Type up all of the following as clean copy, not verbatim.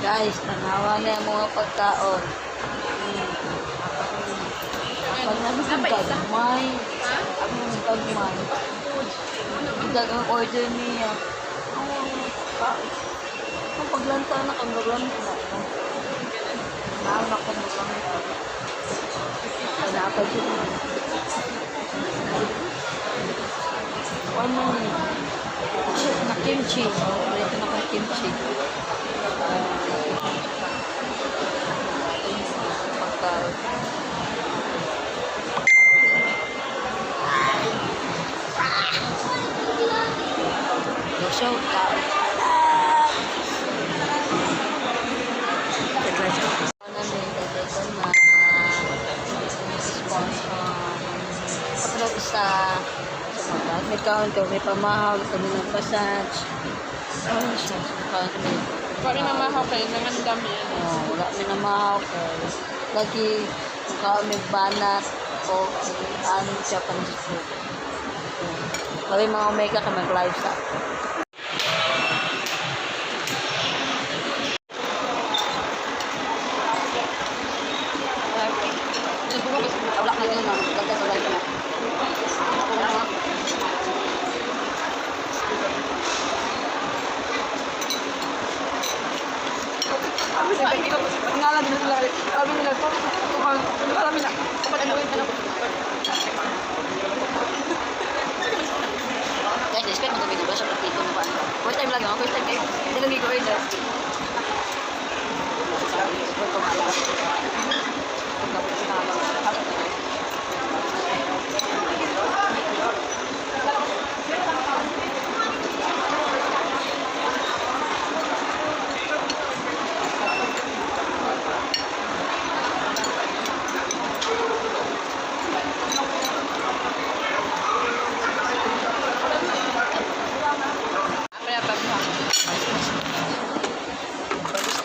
Guys, tanawa na yung mga pagkaon. Pag namin gagmay. Ang gagmay. Dagang order niya. Ang paglanta na kang gagamit na. Naanak ko mo lang ito. Panapad yun. Ano niya? Na kimchi. Ito na kang kimchi. Pagkaon. Show kaon. Kapag isa may kaon ko, may pamahal, kami nag-massage. Pari na mahaw kayo, nangan dami yan. Wala may namahaw ko. Lagi, kaon may banat o anong Japanese food. Labi mga omega ka mag-live sa wala na yun, ganda sa live na. Ngalan nila sila. Sabi nila, tukang, alam nila. Kapag ano yun, ano. Guys, expect mo kami diba siya platito mo ba? First time lang yun, first time kayo. Hindi lang gigawin na.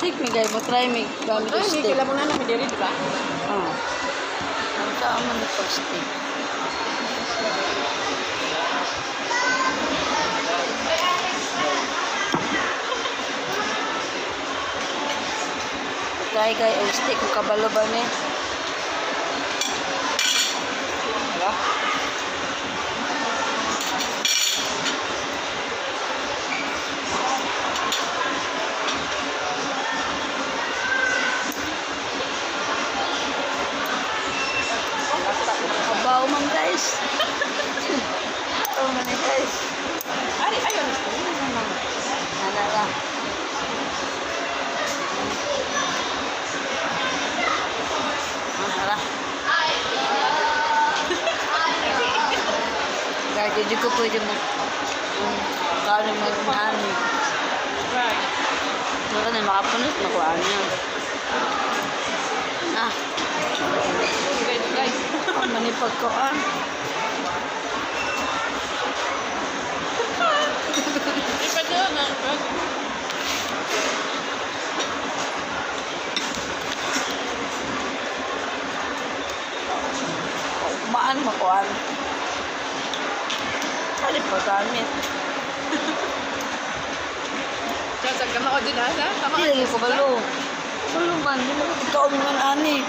Stick mi guys, mo try mi gamit yung stick. Kailan mo na namin diri, diba? Ang saan mo nito stick? Try guys, yung stick kung kabalo ba ni? Diba? Kabaw man guys. Ito man eh guys. Ay, ayun. Nana lang. Nana. Guys, hindi ko pwede mo. Kano mag-mani. Right. Baka na makapunod, nakuhaan niya. Guys. Ang manipag ko Ipa doon, Maan makuhaan. Ano pa gamit? Sasag ka mo din, ha? Tama ka. Hindi ko balo. Balo man, hindi mo ikaw man ani.